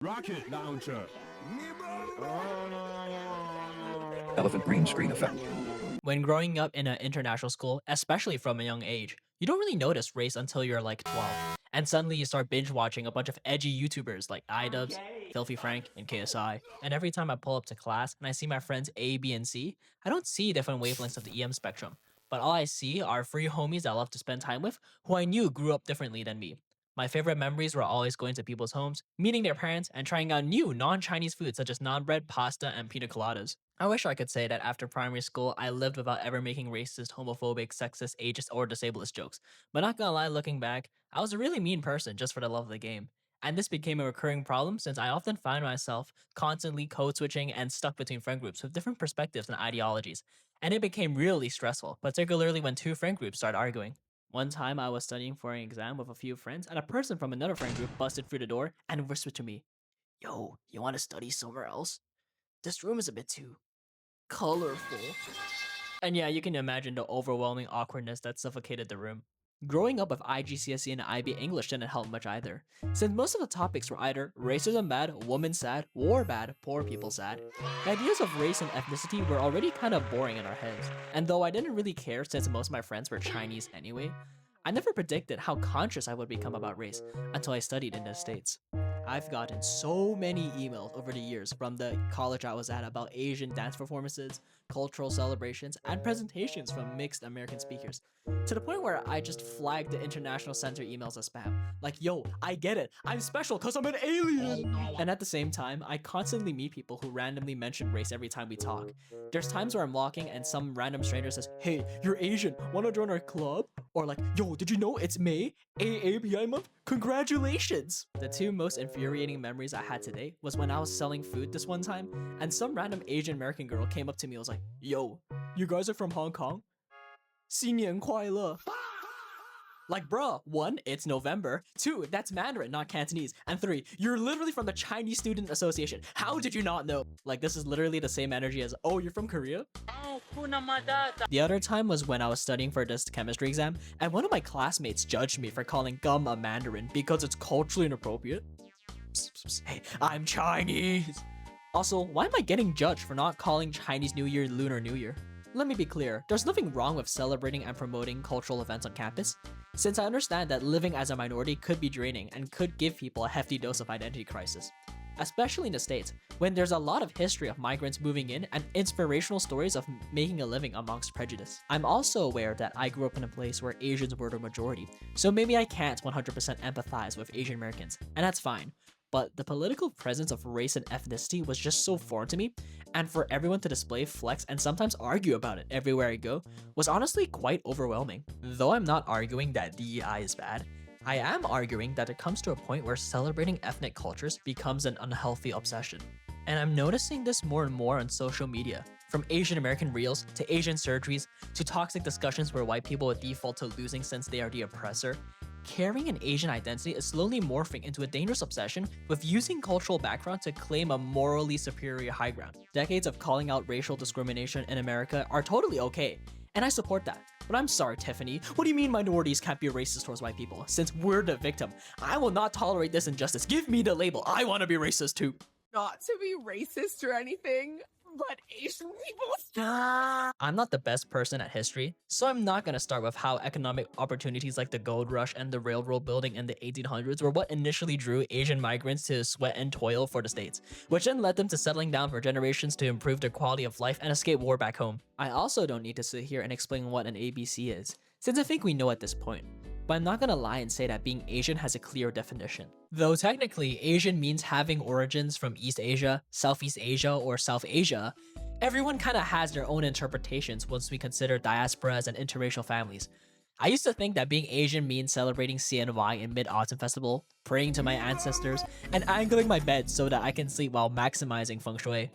Rocket launcher. Elephant green screen effect. When growing up in an international school, especially from a young age, you don't really notice race until you're like 12. And suddenly you start binge watching a bunch of edgy YouTubers like iDubbbz, Filthy Frank, and KSI. And every time I pull up to class and I see my friends A, B, and C, I don't see different wavelengths of the EM spectrum. But all I see are free homies I love to spend time with who I knew grew up differently than me. My favorite memories were always going to people's homes, meeting their parents, and trying out new non-Chinese foods such as naan bread, pasta, and pina coladas. I wish I could say that after primary school, I lived without ever making racist, homophobic, sexist, ageist, or disablest jokes. But not gonna lie, looking back, I was a really mean person just for the love of the game. And this became a recurring problem since I often find myself constantly code switching and stuck between friend groups with different perspectives and ideologies. And it became really stressful, particularly when two friend groups started arguing. One time I was studying for an exam with a few friends, and a person from another friend group busted through the door and whispered to me, "Yo, you wanna study somewhere else? This room is a bit too colorful." And yeah, you can imagine the overwhelming awkwardness that suffocated the room. Growing up with IGCSE and IB English didn't help much either, since most of the topics were either racism bad, woman sad, war bad, poor people sad. The ideas of race and ethnicity were already kind of boring in our heads, and though I didn't really care since most of my friends were Chinese anyway, I never predicted how conscious I would become about race until I studied in the States. I've gotten so many emails over the years from the college I was at about Asian dance performances, cultural celebrations, and presentations from mixed American speakers, to the point where I just flagged the international center emails as spam. Like, yo, I get it, I'm special cause I'm an alien! And at the same time, I constantly meet people who randomly mention race every time we talk. There's times where I'm walking and some random stranger says, "Hey, you're Asian, wanna join our club?" Or like, "Yo, did you know it's May? AAPI month? Congratulations!" The two most infuriating memories I had today was when I was selling food this one time, and some random Asian American girl came up to me and was like, "Yo, you guys are from Hong Kong? 新年快乐." Like, bruh, 1, it's November, 2, that's Mandarin, not Cantonese, and 3, you're literally from the Chinese Student Association. How did you not know? Like, this is literally the same energy as, "Oh, you're from Korea?" The other time was when I was studying for this chemistry exam, and one of my classmates judged me for calling gum a Mandarin because it's culturally inappropriate. Psst, psst, psst. Hey, I'm Chinese! Also, why am I getting judged for not calling Chinese New Year Lunar New Year? Let me be clear, there's nothing wrong with celebrating and promoting cultural events on campus, since I understand that living as a minority could be draining and could give people a hefty dose of identity crisis. Especially in the States, when there's a lot of history of migrants moving in and inspirational stories of making a living amongst prejudice. I'm also aware that I grew up in a place where Asians were the majority, so maybe I can't 100% empathize with Asian Americans, and that's fine. But the political presence of race and ethnicity was just so foreign to me, and for everyone to display, flex, and sometimes argue about it everywhere I go was honestly quite overwhelming. Though I'm not arguing that DEI is bad, I am arguing that it comes to a point where celebrating ethnic cultures becomes an unhealthy obsession. And I'm noticing this more and more on social media, from Asian American reels to Asian surgeries to toxic discussions where white people would default to losing since they are the oppressor. Carrying an Asian identity is slowly morphing into a dangerous obsession with using cultural background to claim a morally superior high ground. Decades of calling out racial discrimination in America are totally okay, and I support that. But I'm sorry, Tiffany, what do you mean minorities can't be racist towards white people, since we're the victim? I will not tolerate this injustice. Give me the label. I want to be racist too. Not to be racist or anything, but Asian people. I'm not the best person at history, so I'm not gonna start with how economic opportunities like the gold rush and the railroad building in the 1800s were what initially drew Asian migrants to sweat and toil for the States, which then led them to settling down for generations to improve their quality of life and escape war back home. I also don't need to sit here and explain what an ABC is, since I think we know at this point. But I'm not gonna lie and say that being Asian has a clear definition. Though technically, Asian means having origins from East Asia, Southeast Asia, or South Asia, everyone kinda has their own interpretations once we consider diasporas and interracial families. I used to think that being Asian means celebrating CNY in Mid-Autumn Festival, praying to my ancestors, and angling my bed so that I can sleep while maximizing feng shui.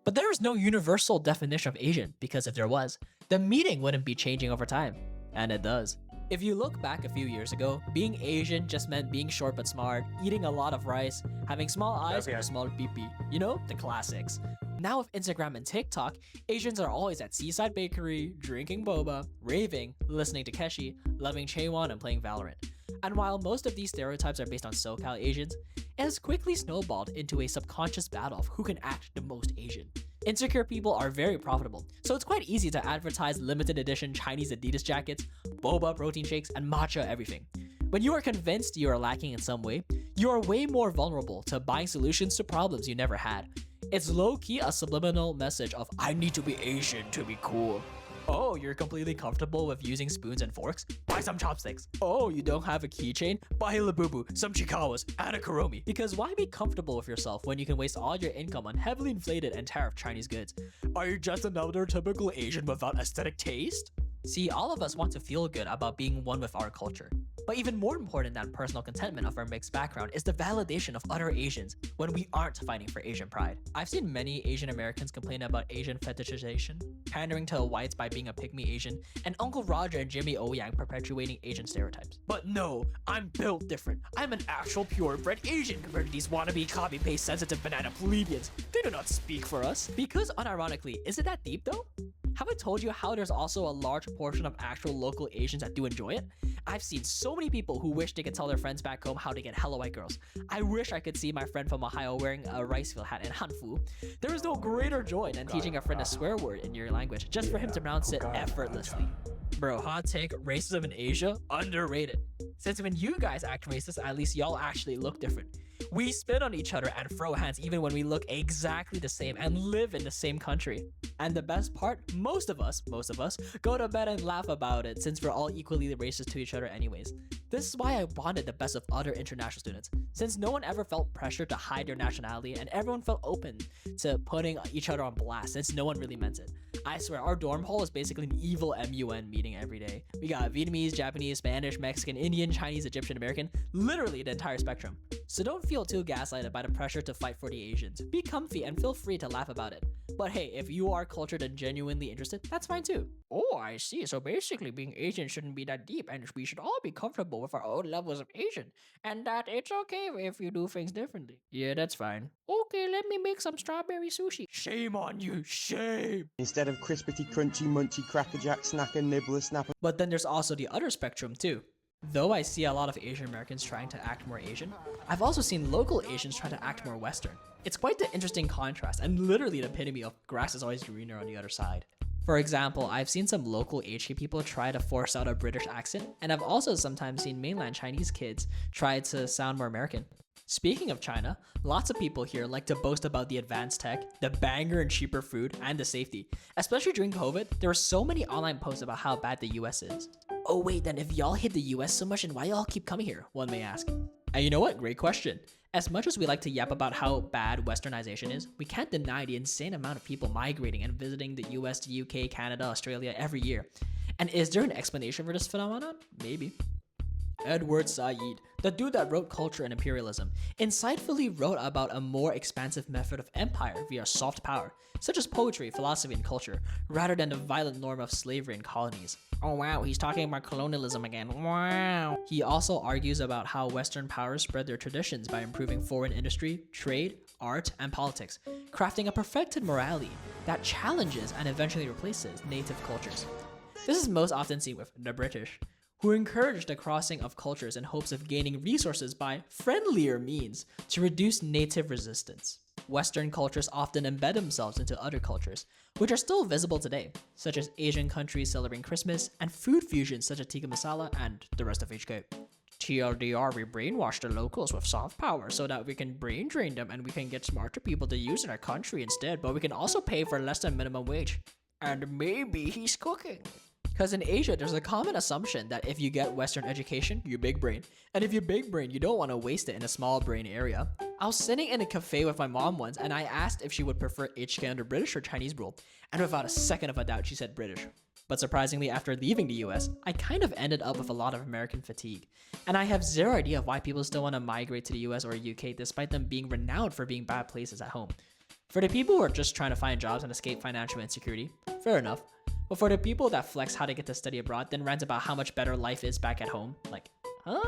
But there is no universal definition of Asian, because if there was, the meaning wouldn't be changing over time. And it does. If you look back a few years ago, being Asian just meant being short but smart, eating a lot of rice, having small eyes and a small pee-pee. You know, the classics. Now with Instagram and TikTok, Asians are always at Seaside Bakery, drinking boba, raving, listening to Keshi, loving Chaewon, and playing Valorant. And while most of these stereotypes are based on SoCal Asians, it has quickly snowballed into a subconscious battle of who can act the most Asian. Insecure people are very profitable, so it's quite easy to advertise limited edition Chinese Adidas jackets, boba protein shakes, and matcha everything. When you are convinced you are lacking in some way, you are way more vulnerable to buying solutions to problems you never had. It's low-key a subliminal message of I need to be Asian to be cool. Oh, you're completely comfortable with using spoons and forks? Buy some chopsticks. Oh, you don't have a keychain? Buy a Labubu, some Chikawas, and a Kuromi. Because why be comfortable with yourself when you can waste all your income on heavily inflated and tariffed Chinese goods? Are you just another typical Asian without aesthetic taste? See, all of us want to feel good about being one with our culture. But even more important than personal contentment of our mixed background is the validation of other Asians when we aren't fighting for Asian pride. I've seen many Asian Americans complain about Asian fetishization, pandering to whites by being a pygmy Asian, and Uncle Roger and Jimmy O Yang perpetuating Asian stereotypes. But no, I'm built different. I'm an actual purebred Asian compared to these wannabe copy-paste sensitive banana plebeians. They do not speak for us. Because unironically, is it that deep though? Have I told you how there's also a large portion of actual local Asians that do enjoy it? I've seen so many people who wish they could tell their friends back home how to get hella white girls. I wish I could see my friend from Ohio wearing a rice field hat in Hanfu. There is no greater joy than teaching a friend a swear word in your language just for him to pronounce it effortlessly. Bro, hot take, racism in Asia, underrated. Since when you guys act racist, at least y'all actually look different. We spit on each other and throw hands even when we look exactly the same and live in the same country. And the best part, most of us, go to bed and laugh about it since we're all equally racist to each other anyways. This is why I wanted the best of other international students, since no one ever felt pressure to hide their nationality and everyone felt open to putting each other on blast since no one really meant it. I swear, our dorm hall is basically an evil MUN meeting every day. We got Vietnamese, Japanese, Spanish, Mexican, Indian, Chinese, Egyptian, American, literally the entire spectrum. So don't feel too gaslighted by the pressure to fight for the Asians. Be comfy and feel free to laugh about it. But hey, if you are cultured and genuinely interested, that's fine too. Oh, I see. So basically being Asian shouldn't be that deep and we should all be comfortable with our own levels of Asian. And that it's okay if you do things differently. Yeah, that's fine. Okay, let me make some strawberry sushi. Shame on you, shame! Instead of crispity, crunchy, munchy, crackerjack, snacker, nibbler, snapper. But then there's also the other spectrum too. Though I see a lot of Asian Americans trying to act more Asian, I've also seen local Asians try to act more Western. It's quite the interesting contrast and literally the epitome of grass is always greener on the other side. For example, I've seen some local HK people try to force out a British accent, and I've also sometimes seen mainland Chinese kids try to sound more American. Speaking of China, lots of people here like to boast about the advanced tech, the banger and cheaper food, and the safety. Especially during COVID, there were so many online posts about how bad the US is. Oh wait, then if y'all hate the US so much, then why y'all keep coming here, one may ask. And you know what? Great question. As much as we like to yap about how bad westernization is, we can't deny the insane amount of people migrating and visiting the US, the UK, Canada, Australia every year. And is there an explanation for this phenomenon? Maybe. Edward Said, the dude that wrote Culture and Imperialism, insightfully wrote about a more expansive method of empire via soft power, such as poetry, philosophy, and culture, rather than the violent norm of slavery and colonies. Oh wow, he's talking about colonialism again, wow. He also argues about how Western powers spread their traditions by improving foreign industry, trade, art, and politics, crafting a perfected morality that challenges and eventually replaces native cultures. This is most often seen with the British, who encouraged the crossing of cultures in hopes of gaining resources by friendlier means to reduce native resistance. Western cultures often embed themselves into other cultures, which are still visible today, such as Asian countries celebrating Christmas and food fusions such as tikka masala and the rest of HK. TLDR, we brainwash the locals with soft power so that we can brain drain them and we can get smarter people to use in our country instead, but we can also pay for less than minimum wage. And maybe he's cooking. Because in Asia, there's a common assumption that if you get Western education, you big brain. And if you big brain, you don't want to waste it in a small brain area. I was sitting in a cafe with my mom once and I asked if she would prefer HK under British or Chinese rule. And without a second of a doubt, she said British. But surprisingly, after leaving the US, I kind of ended up with a lot of American fatigue. And I have zero idea of why people still want to migrate to the US or UK despite them being renowned for being bad places at home. For the people who are just trying to find jobs and escape financial insecurity, fair enough. But for the people that flex how to get to study abroad, then rant about how much better life is back at home, like, huh?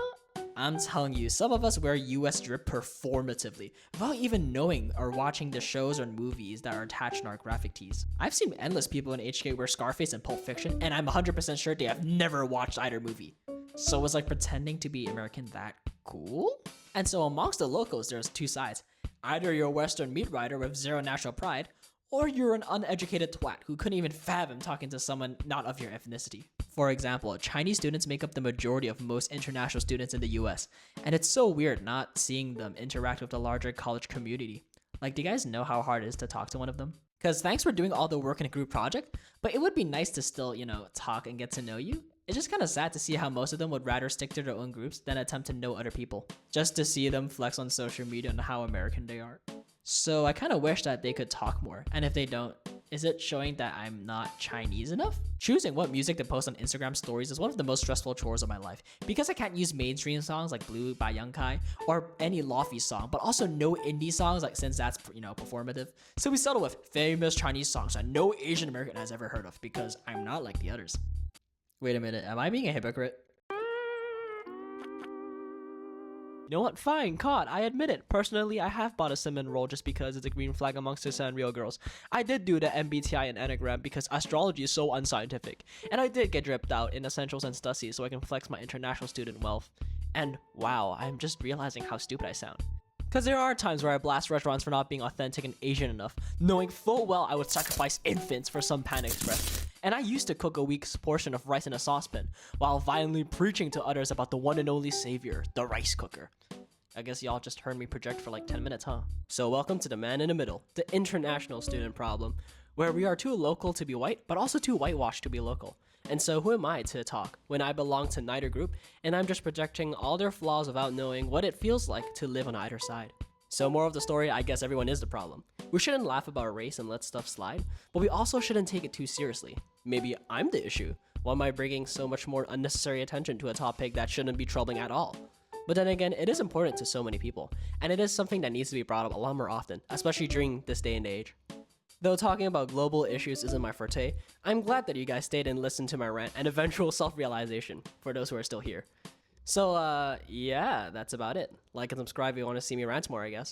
I'm telling you, some of us wear US drip performatively, without even knowing or watching the shows or movies that are attached in our graphic tees. I've seen endless people in HK wear Scarface and Pulp Fiction, and I'm 100% sure they have never watched either movie. So was like pretending to be American that cool? And so amongst the locals, there's two sides. Either you're a Western meat rider with zero national pride, or you're an uneducated twat who couldn't even fathom talking to someone not of your ethnicity. For example, Chinese students make up the majority of most international students in the US, and it's so weird not seeing them interact with the larger college community. Like, do you guys know how hard it is to talk to one of them? Because thanks for doing all the work in a group project, but it would be nice to still, talk and get to know you. It's just kind of sad to see how most of them would rather stick to their own groups than attempt to know other people, just to see them flex on social media on how American they are. So I kind of wish that they could talk more, and if they don't, is it showing that I'm not Chinese enough? Choosing what music to post on Instagram stories is one of the most stressful chores of my life, because I can't use mainstream songs like Blue by Young Kai or any Lofi song, but also no indie songs, like, since that's performative. So we settle with famous Chinese songs that no Asian American has ever heard of, because I'm not like the others. Wait a minute, am I being a hypocrite? You know what? Fine, caught. I admit it. Personally, I have bought a cinnamon roll just because it's a green flag amongst the and real girls. I did do the MBTI and Enneagram because astrology is so unscientific. And I did get dripped out in Essentials and Stussy so I can flex my international student wealth. And wow, I'm just realizing how stupid I sound. Because there are times where I blast restaurants for not being authentic and Asian enough, knowing full well I would sacrifice infants for some Panda Express. And I used to cook a week's portion of rice in a saucepan, while violently preaching to others about the one and only savior, the rice cooker. I guess y'all just heard me project for like 10 minutes, huh? So welcome to the man in the middle, the international student problem, where we are too local to be white, but also too whitewashed to be local. And so who am I to talk when I belong to neither group, and I'm just projecting all their flaws without knowing what it feels like to live on either side. So moral of the story, I guess everyone is the problem. We shouldn't laugh about race and let stuff slide, but we also shouldn't take it too seriously. Maybe I'm the issue. Why am I bringing so much more unnecessary attention to a topic that shouldn't be troubling at all? But then again, it is important to so many people, and it is something that needs to be brought up a lot more often, especially during this day and age. Though talking about global issues isn't my forte, I'm glad that you guys stayed and listened to my rant and eventual self-realization, for those who are still here. So yeah, that's about it. Like and subscribe if you want to see me rant more, I guess.